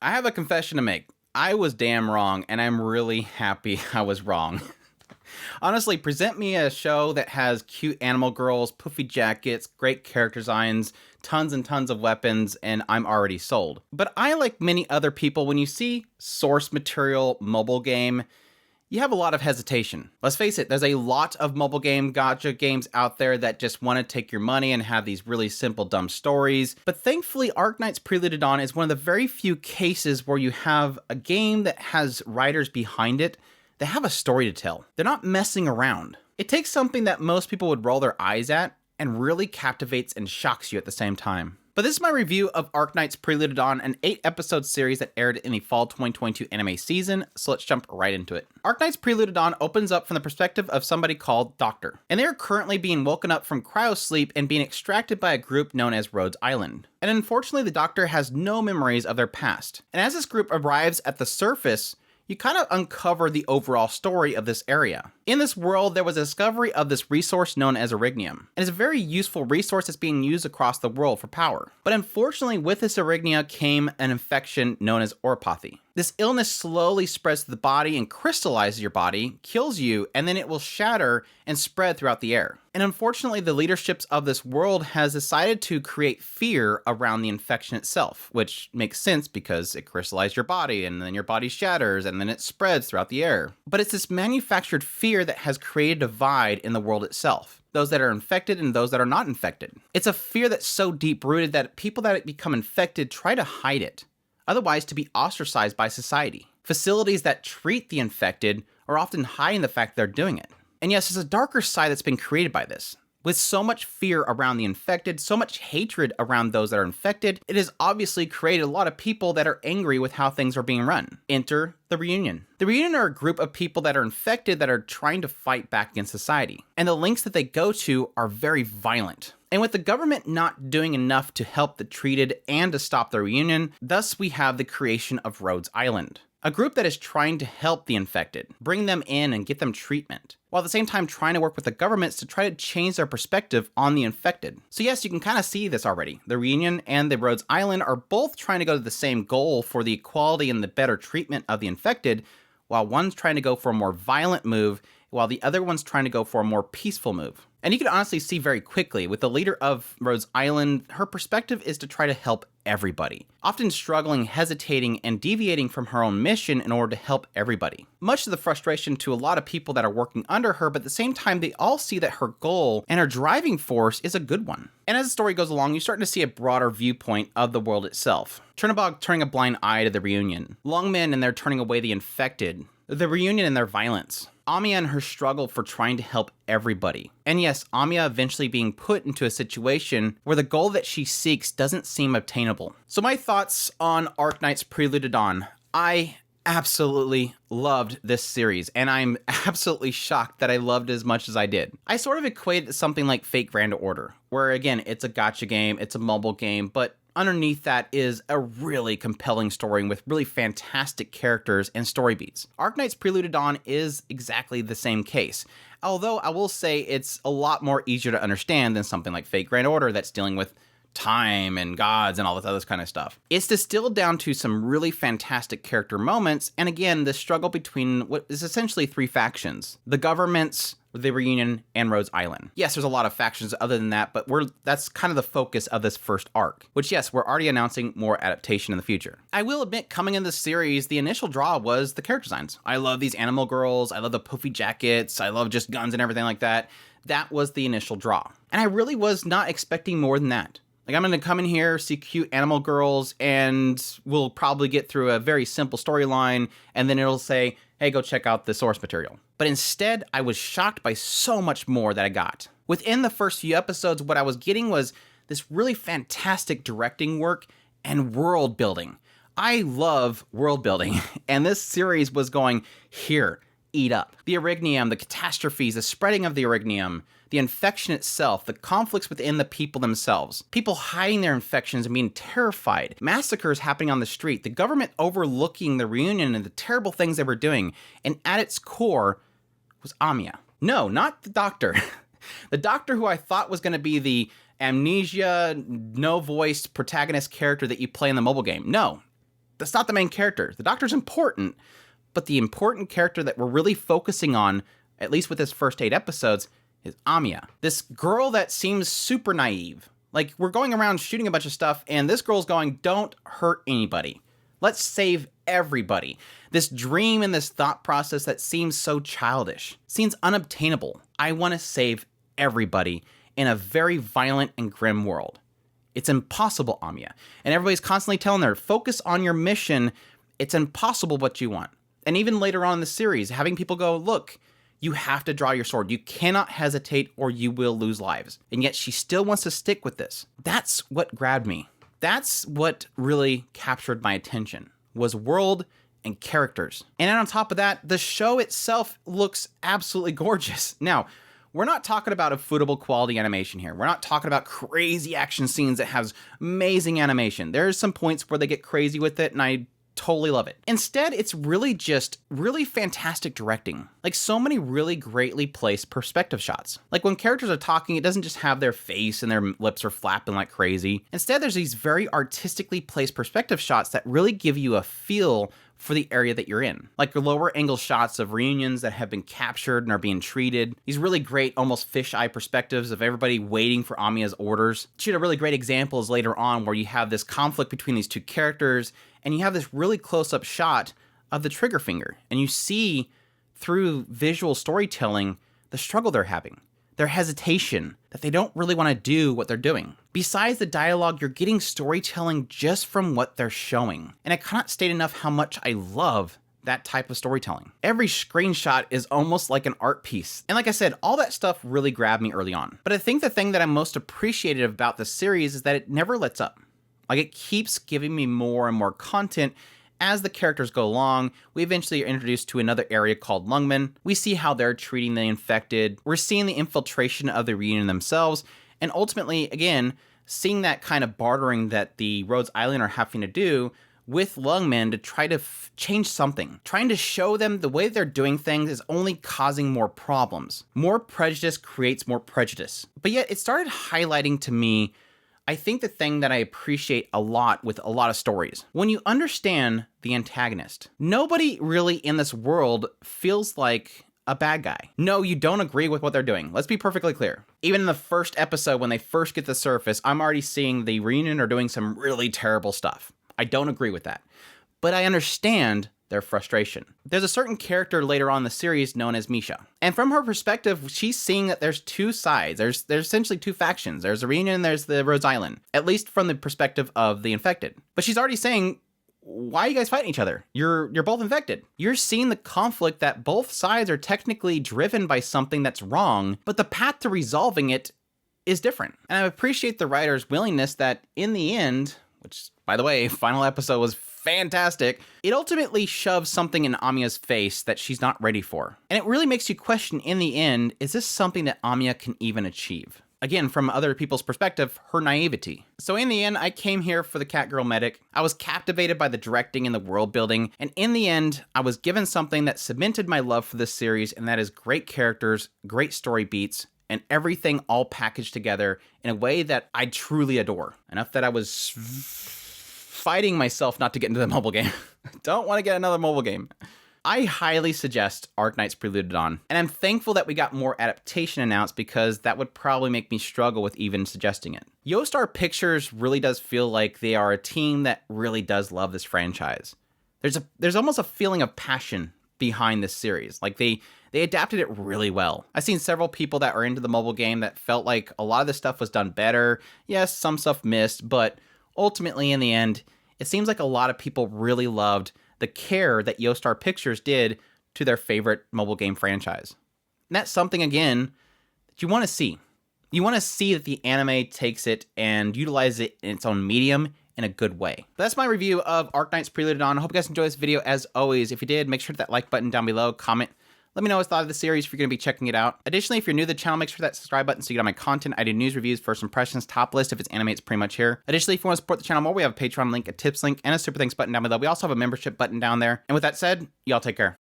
I have a confession to make. I was damn wrong, and I'm really happy I was wrong. Honestly, present me a show that has cute animal girls, poofy jackets, great character designs, tons and tons of weapons, and I'm already sold. But I, like many other people, when you see source material mobile game, you have a lot of hesitation. Let's face it, there's a lot of mobile game gacha games out there that just want to take your money and have these really simple, dumb stories. But thankfully, Arknights Prelude is one of the very few cases where you have a game that has writers behind it that have a story to tell. They're not messing around. It takes something that most people would roll their eyes at and really captivates and shocks you at the same time. But this is my review of Arknights Prelude, an 8-episode series that aired in the fall 2022 anime season, so let's jump right into it. Arknights Prelude opens up from the perspective of somebody called Doctor, and they are currently being woken up from cryosleep and being extracted by a group known as Rhodes Island. And unfortunately, the Doctor has no memories of their past. And as this group arrives at the surface, you kind of uncover the overall story of this area. In this world, there was a discovery of this resource known as Erignium. It is a very useful resource that's being used across the world for power. But unfortunately, with this Erignia came an infection known as oropathy. This illness slowly spreads to the body and crystallizes your body, kills you, and then it will shatter and spread throughout the air. And unfortunately, the leaderships of this world has decided to create fear around the infection itself, which makes sense because it crystallized your body and then your body shatters and then it spreads throughout the air. But it's this manufactured fear that has created a divide in the world itself. Those that are infected and those that are not infected. It's a fear that's so deep-rooted that people that become infected try to hide it, otherwise to be ostracized by society. Facilities that treat the infected are often hiding the fact they're doing it. And yes, there's a darker side that's been created by this. With so much fear around the infected, so much hatred around those that are infected, it has obviously created a lot of people that are angry with how things are being run. Enter the Reunion. The Reunion are a group of people that are infected that are trying to fight back against society. And the lengths that they go to are very violent. And with the government not doing enough to help the treated and to stop the Reunion, thus we have the creation of Rhodes Island. A group that is trying to help the infected, bring them in and get them treatment, while at the same time trying to work with the governments to try to change their perspective on the infected. So yes, you can kind of see this already. The Reunion and the Rhodes Island are both trying to go to the same goal for the equality and the better treatment of the infected, while one's trying to go for a more violent move, while the other one's trying to go for a more peaceful move. And you can honestly see very quickly, with the leader of Rhodes Island, her perspective is to try to help everybody, often struggling, hesitating, and deviating from her own mission in order to help everybody. Much to the frustration to a lot of people that are working under her, but at the same time, they all see that her goal and her driving force is a good one. And as the story goes along, you're starting to see a broader viewpoint of the world itself. Chernobog turning a blind eye to the Reunion, Longmen and their turning away the infected, the Reunion and their violence, Amiya and her struggle for trying to help everybody. And yes, Amiya eventually being put into a situation where the goal that she seeks doesn't seem obtainable. So my thoughts on Arknights Prelude. I absolutely loved this series, and I'm absolutely shocked that I loved it as much as I did. I sort of equate it to something like Fate Grand Order, where again, it's a gacha game, it's a mobile game, but underneath that is a really compelling story with really fantastic characters and story beats. Arknights Prelude is exactly the same case. Although I will say it's a lot more easier to understand than something like Fate Grand Order that's dealing with time and gods and all this other kind of stuff. It's distilled down to some really fantastic character moments, and again, the struggle between what is essentially three factions: the governments, the Reunion, and Rhodes Island. Yes, there's a lot of factions other than that, but that's kind of the focus of this first arc, which yes, we're already announcing more adaptation in the future. I will admit, coming in this series, the initial draw was the character designs. I love these animal girls, I love the poofy jackets, I love just guns and everything like that. That was the initial draw. And I really was not expecting more than that. Like, I'm going to come in here, see cute animal girls, and we'll probably get through a very simple storyline, and then it'll say, hey, go check out the source material. But instead, I was shocked by so much more that I got. Within the first few episodes, what I was getting was this really fantastic directing work and world building. I love world building, and this series was going, here, eat up. The Erignium, the catastrophes, the spreading of the Erignium, the infection itself, the conflicts within the people themselves, people hiding their infections and being terrified, massacres happening on the street, the government overlooking the Reunion and the terrible things they were doing, and at its core was Amiya. No, not the Doctor. The Doctor who I thought was going to be the amnesia, no-voiced protagonist character that you play in the mobile game. No. That's not the main character. The Doctor's important, but the important character that we're really focusing on, at least with this first 8 episodes, is Amiya. This girl that seems super naive. Like, we're going around shooting a bunch of stuff, and this girl's going, don't hurt anybody. Let's save everybody. This dream and this thought process that seems so childish, seems unobtainable. I want to save everybody in a very violent and grim world. It's impossible, Amiya. And everybody's constantly telling her, focus on your mission. It's impossible what you want. And even later on in the series, having people go, look, you have to draw your sword. You cannot hesitate or you will lose lives. And yet she still wants to stick with this. That's what grabbed me. That's what really captured my attention, was world and characters. And on top of that, the show itself looks absolutely gorgeous. Now, we're not talking about a footable quality animation here. We're not talking about crazy action scenes that has amazing animation. There's some points where they get crazy with it, and I totally love it. Instead, it's really just really fantastic directing. Like, so many really greatly placed perspective shots. Like, when characters are talking, it doesn't just have their face and their lips are flapping like crazy. Instead, there's these very artistically placed perspective shots that really give you a feel for the area that you're in. Like the lower angle shots of reunions that have been captured and are being treated. These really great, almost fisheye perspectives of everybody waiting for Amiya's orders. Shoot, a really great example is later on where you have this conflict between these two characters, and you have this really close-up shot of the trigger finger, and you see through visual storytelling the struggle they're having, their hesitation, that they don't really want to do what they're doing. Besides the dialogue, you're getting storytelling just from what they're showing. And I cannot state enough how much I love that type of storytelling. Every screenshot is almost like an art piece. And like I said, all that stuff really grabbed me early on. But I think the thing that I'm most appreciative about the series is that it never lets up. Like, it keeps giving me more and more content. As the characters go along, we eventually are introduced to another area called Lungmen. We see how they're treating the infected. We're seeing the infiltration of the reunion themselves. And ultimately, again, seeing that kind of bartering that the Rhodes Island are having to do with Lungmen to try to change something. Trying to show them the way they're doing things is only causing more problems. More prejudice creates more prejudice. But yet, it started highlighting to me, I think, the thing that I appreciate a lot with a lot of stories. When you understand the antagonist, nobody really in this world feels like a bad guy. No, you don't agree with what they're doing. Let's be perfectly clear. Even in the first episode, when they first get to the surface, I'm already seeing the reunion are doing some really terrible stuff. I don't agree with that. But I understand their frustration. There's a certain character later on in the series known as Misha. And from her perspective, she's seeing that there's two sides. There's essentially two factions. There's the reunion and there's the Rhodes Island, at least from the perspective of the infected. But she's already saying, why are you guys fighting each other? You're both infected. You're seeing the conflict that both sides are technically driven by something that's wrong, but the path to resolving it is different. And I appreciate the writer's willingness that in the end, which, by the way, final episode was fantastic, it ultimately shoves something in Amiya's face that she's not ready for. And it really makes you question, in the end, is this something that Amiya can even achieve? Again, from other people's perspective, her naivety. So in the end, I came here for the Catgirl Medic. I was captivated by the directing and the world building. And in the end, I was given something that cemented my love for this series, and that is great characters, great story beats, and everything all packaged together in a way that I truly adore. Enough that I was fighting myself not to get into the mobile game. Don't want to get another mobile game. I highly suggest Arknights Prelude on, and I'm thankful that we got more adaptation announced, because that would probably make me struggle with even suggesting it. Yostar Pictures really does feel like they are a team that really does love this franchise. There's almost a feeling of passion behind this series. Like, they adapted it really well. I've seen several people that are into the mobile game that felt like a lot of the stuff was done better. Yes, some stuff missed, but ultimately, in the end, it seems like a lot of people really loved the care that Yostar Pictures did to their favorite mobile game franchise. And that's something, again, that you want to see. You want to see that the anime takes it and utilizes it in its own medium in a good way. But that's my review of Arknights Prelude on. I hope you guys enjoyed this video. As always, if you did, make sure to hit that like button down below, comment. Let me know what you thought of the series if you're going to be checking it out. Additionally, if you're new to the channel, make sure that subscribe button so you get all my content. I do news, reviews, first impressions, top list. If it's anime, it's pretty much here. Additionally, if you want to support the channel more, we have a Patreon link, a tips link, and a super thanks button down below. We also have a membership button down there. And with that said, y'all take care.